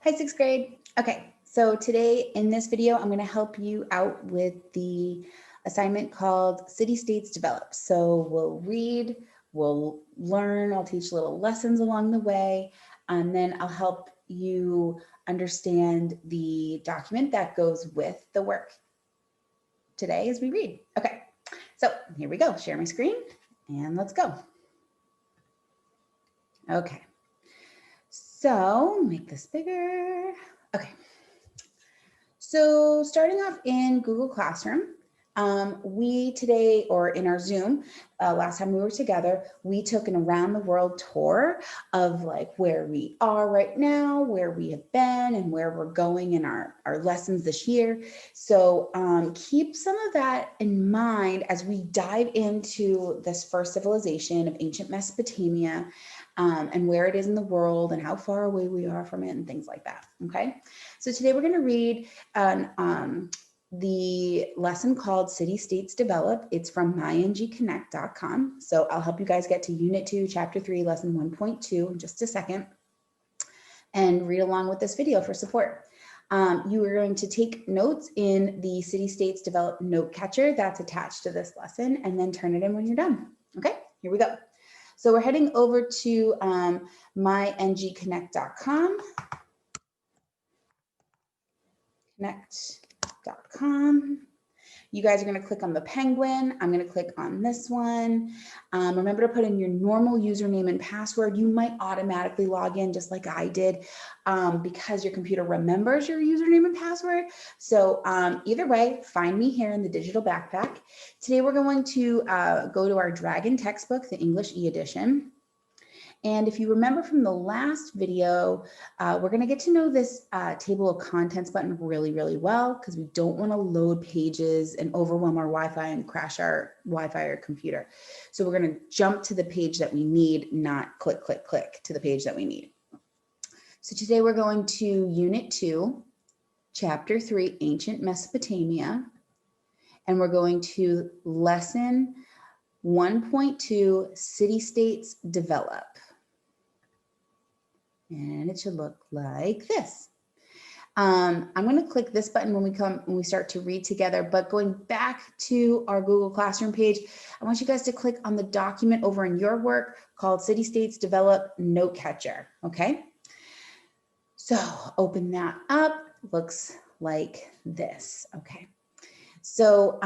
Hi, sixth grade. Okay, so today in this video, I'm going to help you out with the assignment called City States Develop. So we'll read, we'll learn, I'll teach little lessons along the way, and then I'll help you understand the document that goes with the work today as we read. Okay, so here we go. Share my screen and let's go. Okay, so make this bigger. Okay. So starting off in Google Classroom, we today, or in our Zoom, last time we were together, we took an around the world tour of like where we are right now, where we have been, and where we're going in our lessons this year. So keep some of that in mind as we dive into this first civilization of ancient Mesopotamia, and where it is in the world and how far away we are from it and things like that, okay? So today we're gonna read the lesson called City States Develop. It's from myngconnect.com. So I'll help you guys get to Unit 2, Chapter 3, Lesson 1.2 in just a second, and read along with this video for support. You are going to take notes in the City States Develop note catcher that's attached to this lesson, and then turn it in when you're done. Okay, here we go. So we're heading over to myngconnect.com. Connect.com. You guys are going to click on the penguin. I'm going to click on this one. Remember to put in your normal username and password. You might automatically log in just like I did because your computer remembers your username and password. So either way, find me here in the digital backpack. Today we're going to go to our Dragon textbook, the English e-edition. And if you remember from the last video, we're going to get to know this table of contents button really, really well, because we don't want to load pages and overwhelm our Wi-Fi and crash our Wi-Fi or computer. So we're going to jump to the page that we need, not click, click, click to the page that we need. So today we're going to Unit 2, Chapter 3, Ancient Mesopotamia, and we're going to Lesson 1.2, City-States Develop. And it should look like this. I'm going to click this button when we start to read together, but going back to our Google Classroom page, I want you guys to click on the document over in your work called City States Develop Note Catcher, okay? So open that up, looks like this, okay? So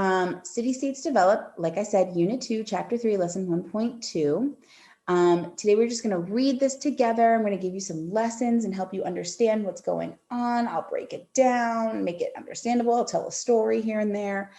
City States Develop, like I said, Unit 2, Chapter 3, Lesson 1.2. Today we're just going to read this together. I'm going to give you some lessons and help you understand what's going on. I'll break it down, make it understandable. I'll tell a story here and there.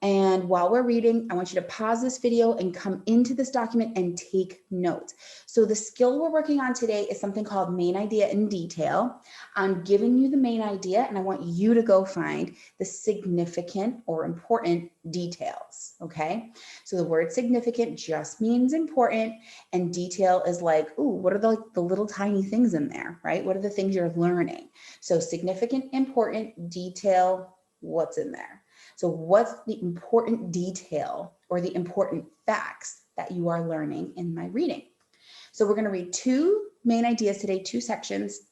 And while we're reading, I want you to pause this video and come into this document and take notes. So the skill we're working on today is something called main idea in detail. I'm giving you the main idea and I want you to go find the significant or important details, okay? So the word significant just means important, and detail is like, ooh, what are the little tiny things in there, right? What are the things you're learning? So significant, important, detail, what's in there? So what's the important detail or the important facts that you are learning in my reading? So we're going to read two main ideas today, two sections.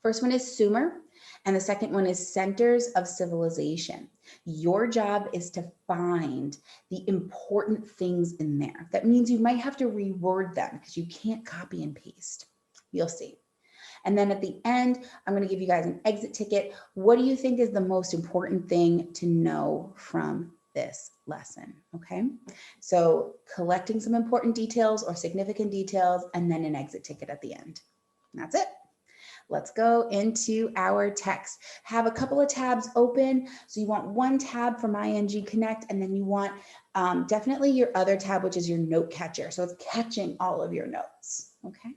First one is Sumer, and the second one is Centers of Civilization. Your job is to find the important things in there. That means you might have to reword them because you can't copy and paste. You'll see. And then at the end, I'm going to give you guys an exit ticket. What do you think is the most important thing to know from this lesson? Okay, so collecting some important details or significant details, and then an exit ticket at the end. That's it. Let's go into our text. Have a couple of tabs open. So you want one tab for MyNG Connect, and then you want definitely your other tab, which is your note catcher. So it's catching all of your notes. Okay,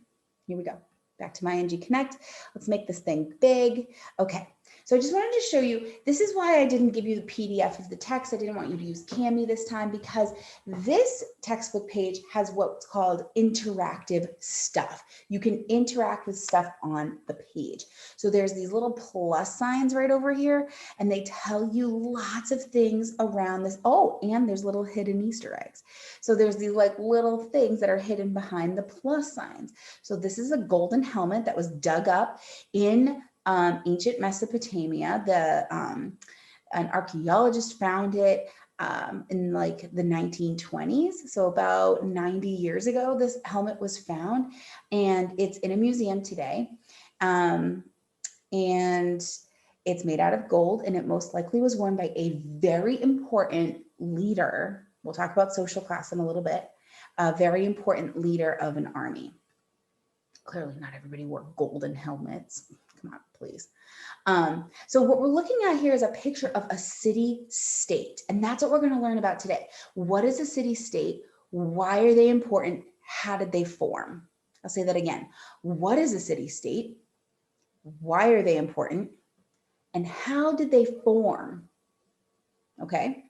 here we go. Back to MyNG Connect. Let's make this thing big. Okay, So I just wanted to show you, this is why I didn't give you the PDF of the text. I didn't want you to use Kami this time, because this textbook page has what's called interactive stuff. You can interact with stuff on the page. So there's these little plus signs right over here, and they tell you lots of things around this. Oh, and there's little hidden Easter eggs. So there's these like little things that are hidden behind the plus signs. So this is a golden helmet that was dug up in ancient Mesopotamia. An archaeologist found it in like the 1920s. So about 90 years ago, this helmet was found, and it's in a museum today. And it's made out of gold, and it most likely was worn by a very important leader. We'll talk about social class in a little bit. A very important leader of an army. Clearly not everybody wore golden helmets. Come on, please. So what we're looking at here is a picture of a city-state, and that's what we're going to learn about today. What is a city-state? Why are they important? How did they form? I'll say that again. What is a city-state? Why are they important? And how did they form? Okay,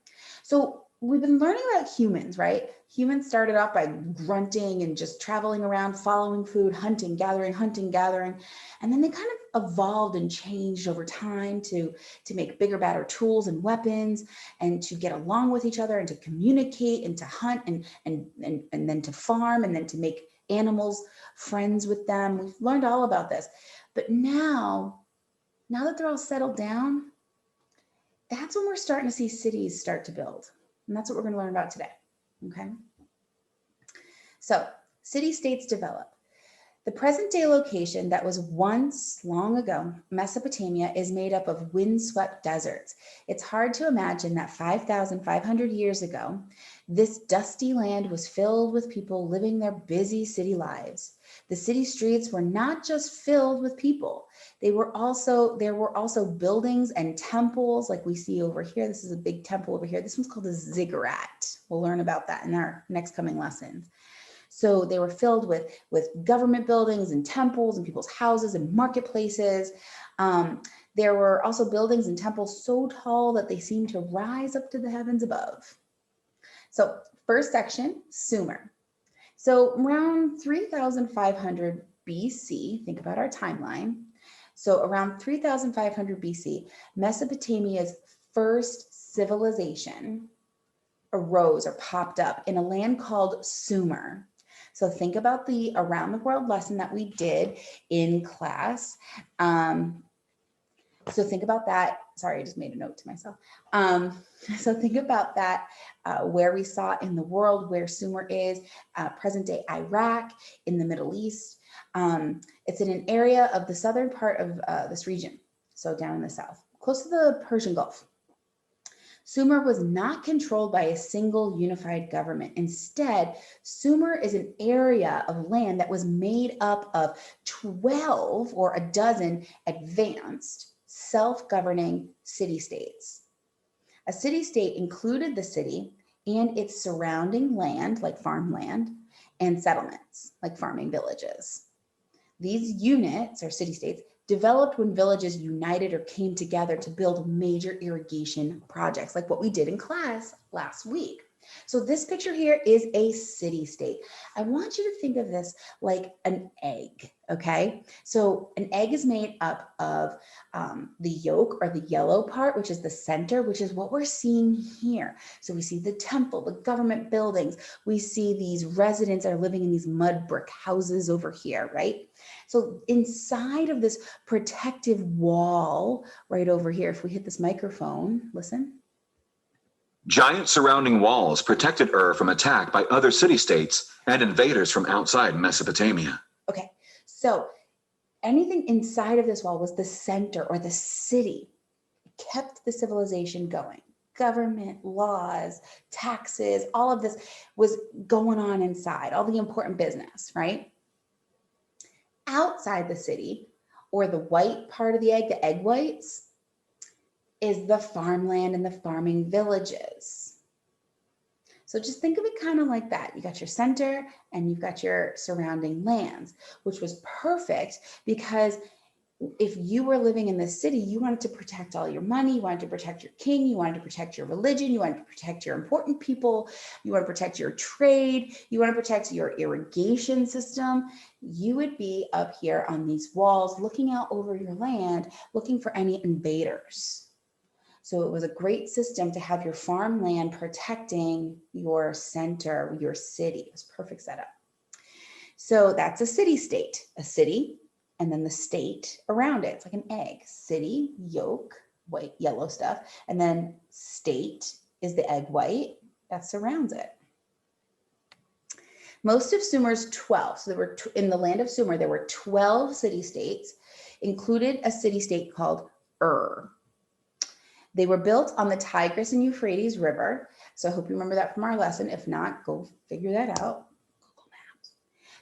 so we've been learning about humans, right? Humans started off by grunting and just traveling around, following food, hunting, gathering, and then they kind of evolved and changed over time to make bigger, better tools and weapons, and to get along with each other, and to communicate, and to hunt, and then to farm, and then to make animals friends with them. We've learned all about this, but now that they're all settled down, that's when we're starting to see cities start to build. And that's what we're going to learn about today. Okay. So city-states develop. The present day location that was once long ago, Mesopotamia, is made up of windswept deserts. It's hard to imagine that 5,500 years ago, this dusty land was filled with people living their busy city lives. The city streets were not just filled with people. There were also buildings and temples like we see over here. This is a big temple over here. This one's called a ziggurat. We'll learn about that in our next coming lessons. So they were filled with government buildings and temples and people's houses and marketplaces. There were also buildings and temples so tall that they seemed to rise up to the heavens above. So first section, Sumer. So around 3,500 BC, think about our timeline. So around 3,500 BC, Mesopotamia's first civilization arose or popped up in a land called Sumer. So think about the around the world lesson that we did in class. So think about that. Sorry, I just made a note to myself. So think about that, where we saw in the world, where Sumer is, present day Iraq, in the Middle East. It's in an area of the southern part of this region, so down in the south, close to the Persian Gulf. Sumer was not controlled by a single unified government. Instead, Sumer is an area of land that was made up of 12 or a dozen advanced self-governing city-states. A city-state included the city and its surrounding land, like farmland, and settlements, like farming villages. These units, or city-states, developed when villages united or came together to build major irrigation projects, like what we did in class last week. So this picture here is a city-state. I want you to think of this like an egg, okay? So an egg is made up of the yolk, or the yellow part, which is the center, which is what we're seeing here. So we see the temple, the government buildings. We see these residents that are living in these mud brick houses over here, right? So inside of this protective wall right over here, if we hit this microphone, listen. Giant surrounding walls protected Ur from attack by other city-states and invaders from outside Mesopotamia. Okay, so anything inside of this wall was the center, or the city. It kept the civilization going. Government, laws, taxes, all of this was going on inside, all the important business, right? Outside the city, or the white part of the egg whites, is the farmland and the farming villages. So just think of it kind of like that. You got your center and you've got your surrounding lands, which was perfect because if you were living in this city, you wanted to protect all your money, you wanted to protect your king, you wanted to protect your religion, you wanted to protect your important people, you want to protect your trade, you want to protect your irrigation system, you would be up here on these walls looking out over your land, looking for any invaders. So it was a great system to have your farmland protecting your center, your city. It was a perfect setup. So that's a city-state, a city, and then the state around it. It's like an egg. City, yolk, white, yellow stuff, and then state is the egg white that surrounds it. Most of Sumer's 12, so there were in the land of Sumer, there were 12 city-states, included a city-state called Ur. They were built on the Tigris and Euphrates River. So I hope you remember that from our lesson. If not, go figure that out. Google Maps.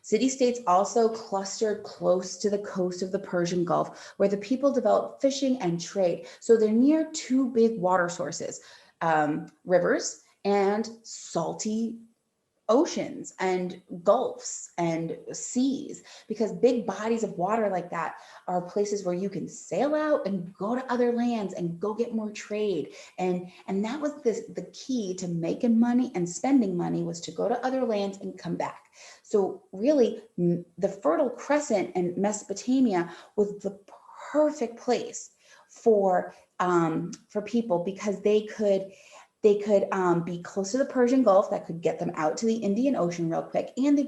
City-states also clustered close to the coast of the Persian Gulf, where the people developed fishing and trade. So they're near two big water sources, rivers and salty oceans and gulfs and seas, because big bodies of water like that are places where you can sail out and go to other lands and go get more trade. And that was the key to making money and spending money, was to go to other lands and come back. So really the Fertile Crescent and Mesopotamia was the perfect place for people, because they could be close to the Persian Gulf, that could get them out to the Indian Ocean real quick, and they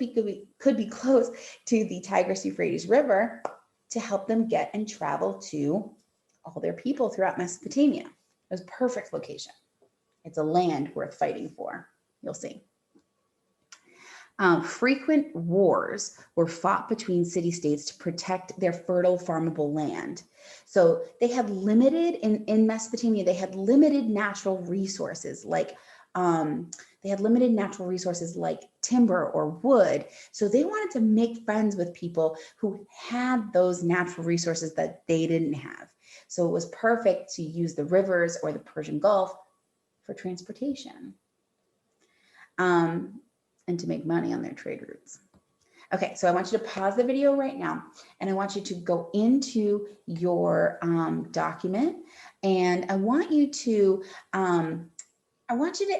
could be close to the Tigris Euphrates River to help them get and travel to all their people throughout Mesopotamia. It was a perfect location. It's a land worth fighting for. You'll see. Frequent wars were fought between city-states to protect their fertile farmable land. So they had limited, in Mesopotamia, they had limited natural resources like timber or wood. So they wanted to make friends with people who had those natural resources that they didn't have. So it was perfect to use the rivers or the Persian Gulf for transportation. And to make money on their trade routes. Okay, so I want you to pause the video right now, and I want you to go into your document, and I want you to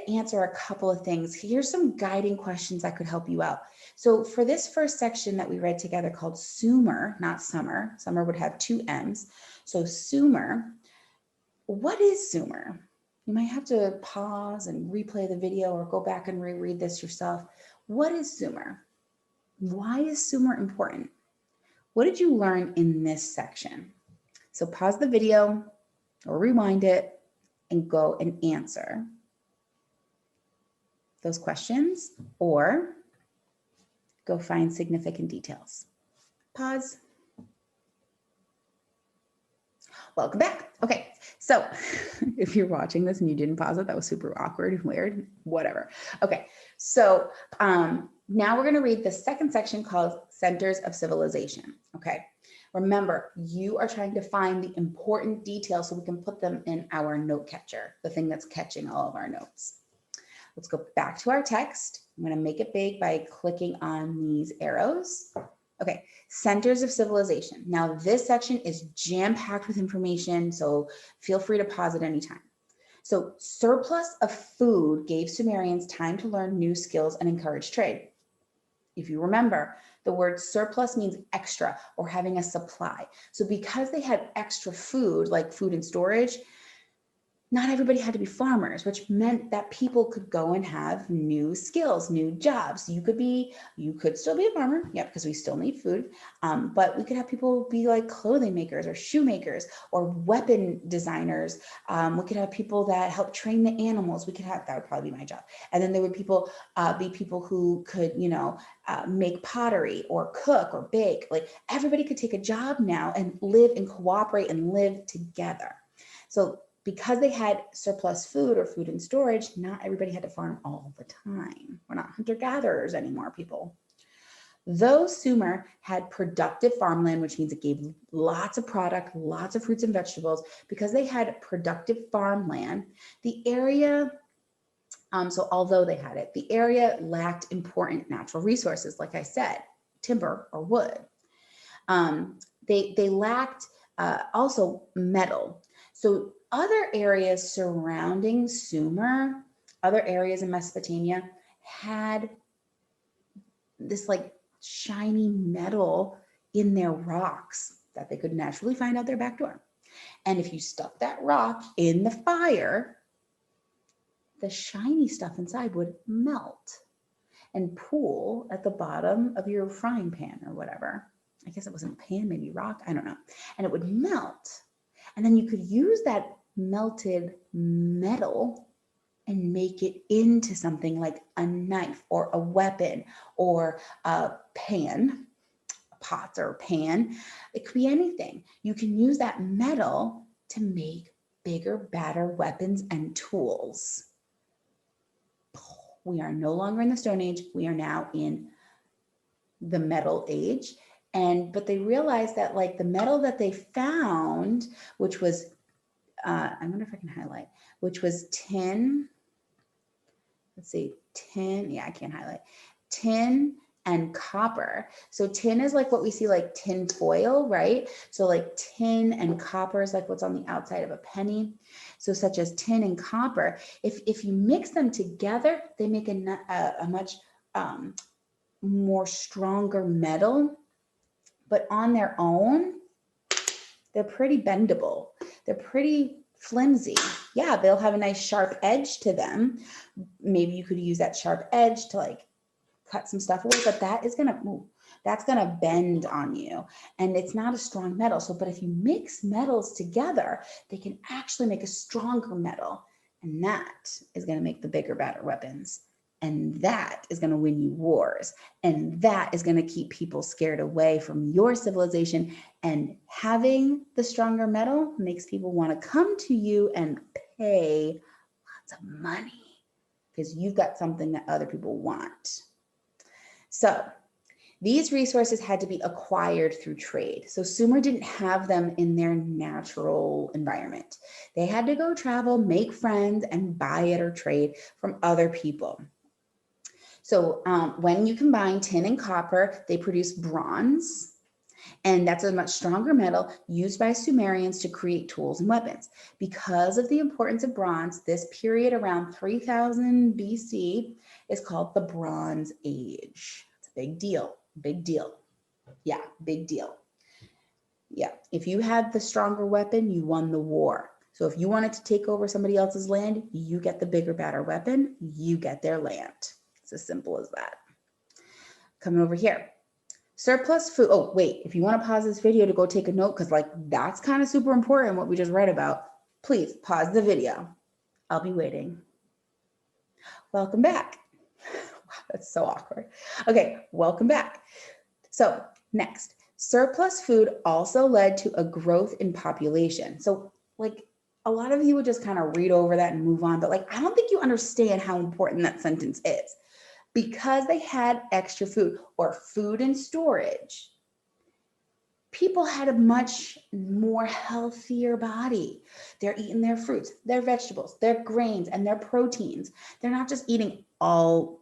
answer a couple of things. Here's some guiding questions that could help you out. So for this first section that we read together called Sumer, not summer, summer would have two M's. So Sumer, what is Sumer? You might have to pause and replay the video or go back and reread this yourself. What is Sumer? Why is Sumer important? What did you learn in this section? So pause the video or rewind it and go and answer those questions, or go find significant details. Pause. Welcome back. Okay, so if you're watching this and you didn't pause it, that was super awkward and weird, whatever. Okay, so now we're gonna read the second section called Centers of Civilization, okay? Remember, you are trying to find the important details so we can put them in our note catcher, the thing that's catching all of our notes. Let's go back to our text. I'm gonna make it big by clicking on these arrows. Okay, Centers of Civilization. Now this section is jam-packed with information, so feel free to pause at any time. So surplus of food gave Sumerians time to learn new skills and encourage trade. If you remember, the word surplus means extra or having a supply. So because they had extra food, like food and storage, not everybody had to be farmers, which meant that people could go and have new skills, new jobs. You could still be a farmer, yeah, because we still need food. But we could have people be like clothing makers or shoemakers or weapon designers. We could have people that help train the animals. That would probably be my job. And then there would be people who could, make pottery or cook or bake. Like everybody could take a job now and live and cooperate and live together. So because they had surplus food or food in storage, not everybody had to farm all the time. We're not hunter-gatherers anymore, people. Though Sumer had productive farmland, which means it gave lots of product, lots of fruits and vegetables, because they had productive farmland, the area, although they had it, the area lacked important natural resources, like I said, timber or wood. They lacked Also metal. So other areas surrounding Sumer, other areas in Mesopotamia had this like shiny metal in their rocks that they could naturally find out their back door. And if you stuck that rock in the fire, the shiny stuff inside would melt and pool at the bottom of your frying pan or whatever. I guess it wasn't a pan, maybe rock, I don't know. And it would melt. And then you could use that melted metal and make it into something like a knife or a weapon or a pan, a pot or a pan. It could be anything. You can use that metal to make bigger, badder weapons and tools. We are no longer in the Stone Age. We are now in the Metal Age. But they realized that like the metal that they found, which was, I wonder if I can highlight, which was tin. Let's see, tin. Yeah, I can't highlight. Tin and copper. So tin is like what we see like tin foil, right? So like tin and copper is like what's on the outside of a penny. So such as tin and copper, if you mix them together, they make a much more stronger metal, but on their own, they're pretty bendable. They're pretty flimsy. Yeah, they'll have a nice sharp edge to them. Maybe you could use that sharp edge to like cut some stuff away, but that's gonna bend on you, and it's not a strong metal. So, but if you mix metals together, they can actually make a stronger metal, and that is gonna make the bigger, badder weapons, and that is gonna win you wars, and that is gonna keep people scared away from your civilization. And having the stronger metal makes people want to come to you and pay lots of money because you've got something that other people want. So these resources had to be acquired through trade. So Sumer didn't have them in their natural environment. They had to go travel, make friends, and buy it or trade from other people. So when you combine tin and copper, they produce bronze. And that's a much stronger metal used by Sumerians to create tools and weapons. Because of the importance of bronze, this period around 3000 BC is called the Bronze Age. It's a big deal, big deal. Yeah, big deal. Yeah, if you had the stronger weapon, you won the war. So if you wanted to take over somebody else's land, you get the bigger, badder weapon, you get their land. It's as simple as that. Coming over here. Surplus food. Oh, wait, if you want to pause this video to go take a note, because like that's kind of super important what we just read about, please pause the video. I'll be waiting. Welcome back. Wow, that's so awkward. Okay, welcome back. So next, surplus food also led to a growth in population. So like a lot of you would just kind of read over that and move on, but like I don't think you understand how important that sentence is. Because they had extra food or food in storage, people had a much more healthier body. They're eating their fruits, their vegetables, their grains, and their proteins. They're not just eating all,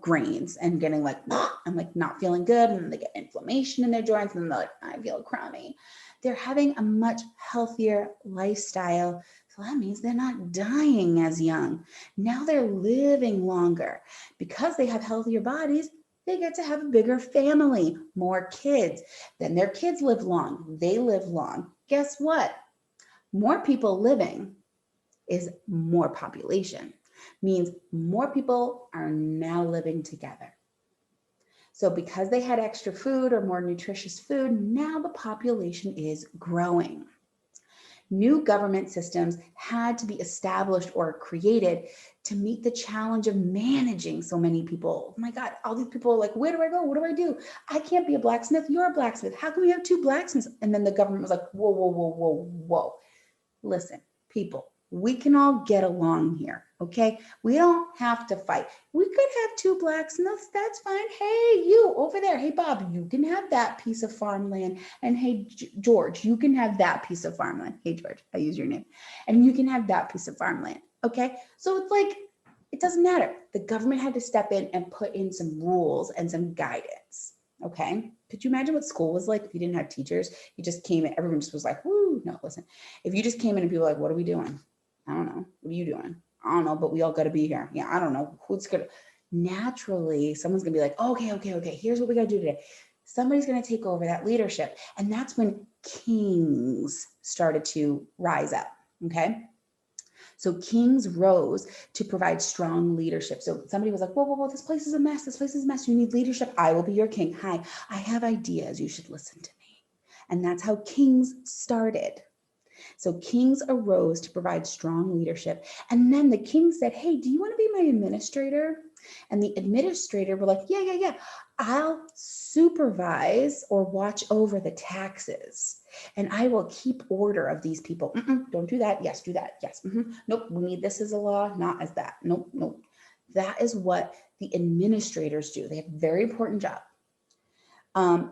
grains and getting like, I'm like not feeling good, and then they get inflammation in their joints, and then they're like, I feel crummy. They're having a much healthier lifestyle. So that means they're not dying as young. Now they're living longer. Because they have healthier bodies, they get to have a bigger family, more kids. Then their kids live long. They live long. Guess what? More people living is more population. Means more people are now living together. So because they had extra food or more nutritious food, now the population is growing. New government systems had to be established or created to meet the challenge of managing so many people. Oh my God, all these people are like, where do I go? What do I do? I can't be a blacksmith. You're a blacksmith. How can we have two blacksmiths? And then the government was like, whoa, whoa, whoa, whoa, whoa. Listen, people, we can all get along here, okay? We don't have to fight. We could have two blacksmiths, that's fine. Hey, you over there. Hey, Bob, you can have that piece of farmland. And hey, George, you can have that piece of farmland. Hey, George, I use your name. And you can have that piece of farmland, okay? So it's like, it doesn't matter. The government had to step in and put in some rules and some guidance, okay? Could you imagine what school was like if you didn't have teachers? You just came in, everyone just was like, woo, no, listen. If you just came in and people were like, what are we doing? I don't know. What are you doing? I don't know, but we all got to be here. Yeah, I don't know. Who's going to, naturally, someone's going to be like, okay, here's what we got to do today. Somebody's going to take over that leadership. And that's when kings started to rise up, okay? So kings rose to provide strong leadership. So somebody was like, whoa, this place is a mess. This place is a mess. You need leadership. I will be your king. Hi, I have ideas. You should listen to me. And that's how kings started. So kings arose to provide strong leadership. And then the king said, hey, do you want to be my administrator? And the administrator were like, yeah, I'll supervise or watch over the taxes. And I will keep order of these people. Don't do that. Yes, do that. Yes. Nope. We need this as a law, not as that. Nope. That is what the administrators do. They have a very important job.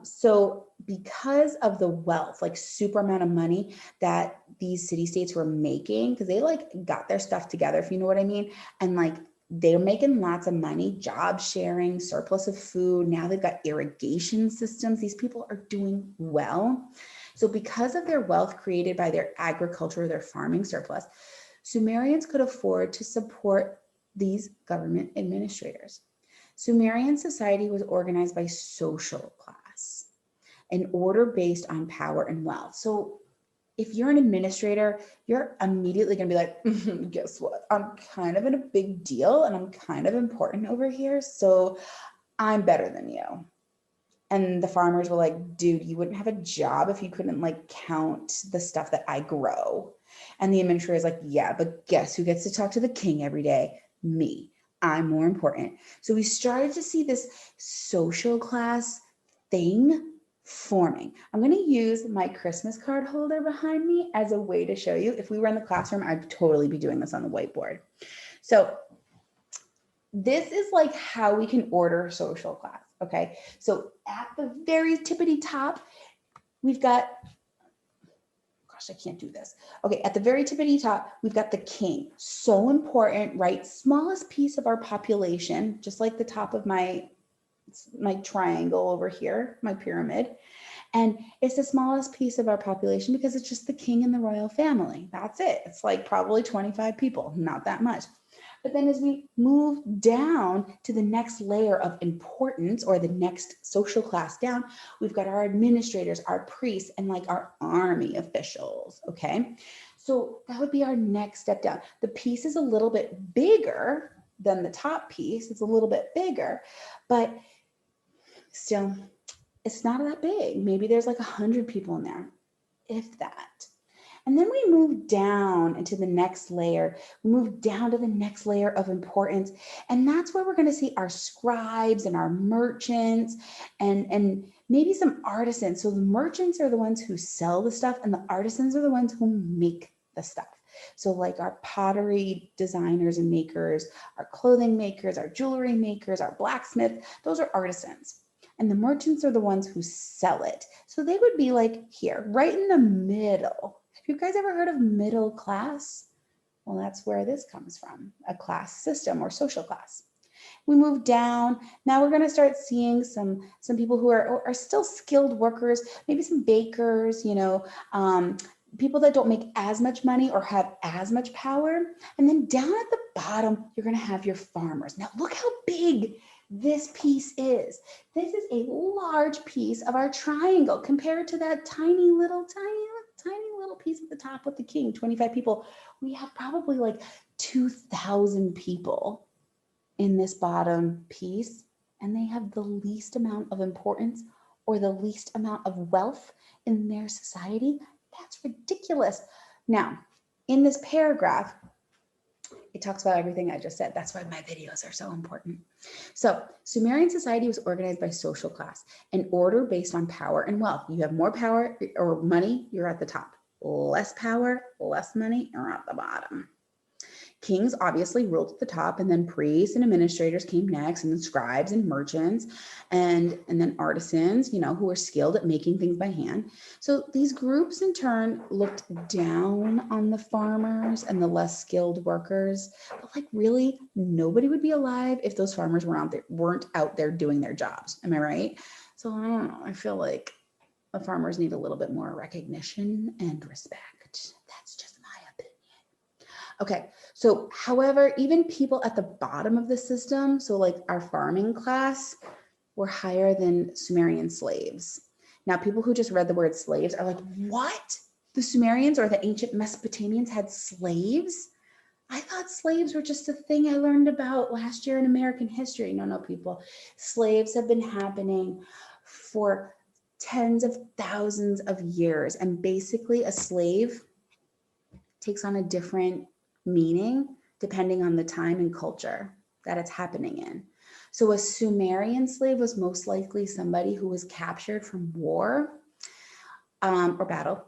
So because of the wealth, like super amount of money that these city states were making, because they like got their stuff together, if you know what I mean, and like they're making lots of money, job sharing, surplus of food. Now they've got irrigation systems. These people are doing well. So because of their wealth created by their agriculture, their farming surplus, Sumerians could afford to support these government administrators. Sumerian society was organized by social class, an order based on power and wealth. So if you're an administrator, you're immediately going to be like, guess what? I'm kind of in a big deal and I'm kind of important over here. So I'm better than you. And the farmers were like, dude, you wouldn't have a job if you couldn't like count the stuff that I grow. And the administrator is like, yeah, but guess who gets to talk to the king every day? Me. I'm more important. So we started to see this social class thing forming. I'm going to use my Christmas card holder behind me as a way to show you. If we were in the classroom, I'd totally be doing this on the whiteboard. So this is like how we can order social class. Okay. So at the very tippity top, we've got, gosh, I can't do this. Okay. At the very tippity top, we've got the king. So important, right? Smallest piece of our population, just like the top of my triangle over here, my pyramid. And it's the smallest piece of our population because it's just the king and the royal family. That's it. It's like probably 25 people, not that much. But then as we move down to the next layer of importance, or the next social class down, we've got our administrators, our priests, and like our army officials, okay? So that would be our next step down. The piece is a little bit bigger than the top piece. It's a little bit bigger, but still, it's not that big. Maybe there's like 100 people in there, if that. And then we move down into the next layer. We move down to the next layer of importance. And that's where we're going to see our scribes and our merchants and maybe some artisans. So the merchants are the ones who sell the stuff, and the artisans are the ones who make the stuff. So like our pottery designers and makers, our clothing makers, our jewelry makers, our blacksmith, those are artisans. And the merchants are the ones who sell it. So they would be like here, right in the middle. Have you guys ever heard of middle class? Well, that's where this comes from, a class system or social class. We move down. Now we're going to start seeing some people who are still skilled workers, maybe some bakers, people that don't make as much money or have as much power. And then down at the bottom, you're going to have your farmers. Now look how big this piece is. This is a large piece of our triangle compared to that tiny little piece at the top with the king, 25 people. We have probably like 2,000 people in this bottom piece, and they have the least amount of importance or the least amount of wealth in their society. That's ridiculous. Now, in this paragraph, it talks about everything I just said. That's why my videos are so important. So Sumerian society was organized by social class, an order based on power and wealth. You have more power or money, you're at the top. Less power, less money, you're at the bottom. Kings obviously ruled at the top, and then priests and administrators came next, and then scribes and merchants, and then artisans, who were skilled at making things by hand. So these groups in turn looked down on the farmers and the less skilled workers, but like really nobody would be alive if those farmers weren't out there doing their jobs. Am I right? So I don't know. I feel like the farmers need a little bit more recognition and respect. That's just my opinion. Okay, so however, even people at the bottom of the system, so like our farming class, were higher than Sumerian slaves. Now, people who just read the word slaves are like, what? The Sumerians or the ancient Mesopotamians had slaves? I thought slaves were just a thing I learned about last year in American history. No, people. Slaves have been happening for tens of thousands of years. And basically, a slave takes on a different meaning depending on the time and culture that it's happening in. So a Sumerian slave was most likely somebody who was captured from war or battle,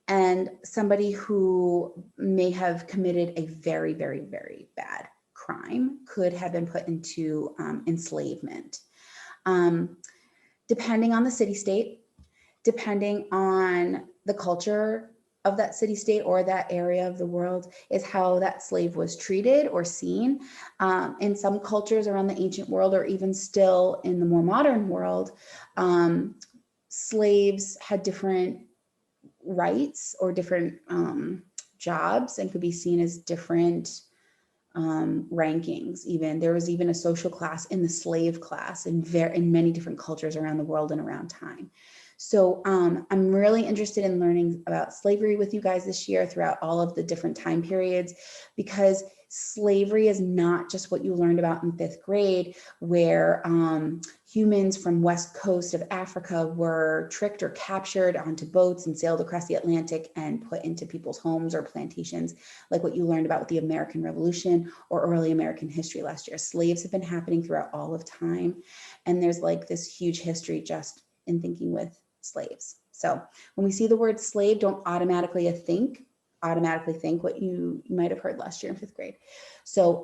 and somebody who may have committed a very, very, very bad crime could have been put into enslavement. Depending on the city-state, depending on the culture of that city-state or that area of the world, is how that slave was treated or seen. In some cultures around the ancient world, or even still in the more modern world, slaves had different rights or different jobs and could be seen as different rankings. Even there was even a social class in the slave class in many different cultures around the world and around time. So I'm really interested in learning about slavery with you guys this year throughout all of the different time periods, because slavery is not just what you learned about in 5th grade, where humans from west coast of Africa were tricked or captured onto boats and sailed across the Atlantic and put into people's homes or plantations, like what you learned about with the American Revolution or early American history last year. Slaves have been happening throughout all of time. And there's like this huge history just in thinking with slaves. So when we see the word slave, don't automatically think what you might have heard last year in 5th grade. So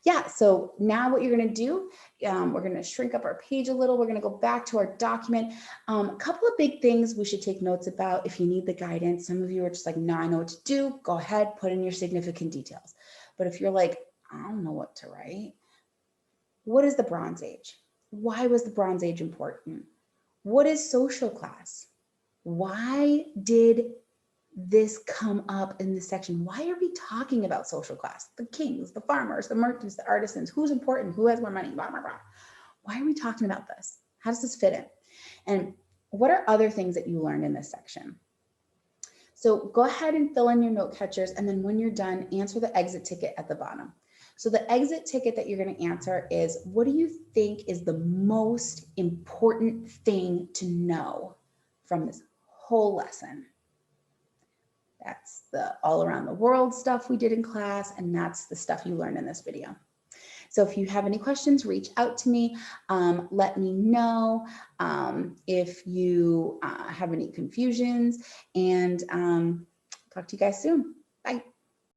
yeah, so now what you're going to do, we're going to shrink up our page a little. We're going to go back to our document. A couple of big things we should take notes about if you need the guidance. Some of you are just like, no, I know what to do. Go ahead, put in your significant details. But if you're like, I don't know what to write, what is the Bronze Age? Why was the Bronze Age important? What is social class? Why did this come up in this section? Why are we talking about social class? The kings, the farmers, the merchants, the artisans, who's important, who has more money, blah, blah, blah. Why are we talking about this? How does this fit in? And what are other things that you learned in this section? So go ahead and fill in your note catchers, and then when you're done, answer the exit ticket at the bottom. So the exit ticket that you're going to answer is, what do you think is the most important thing to know from this whole lesson? That's the all around the world stuff we did in class, and that's the stuff you learned in this video. So if you have any questions, reach out to me. Let me know if you have any confusions, and talk to you guys soon.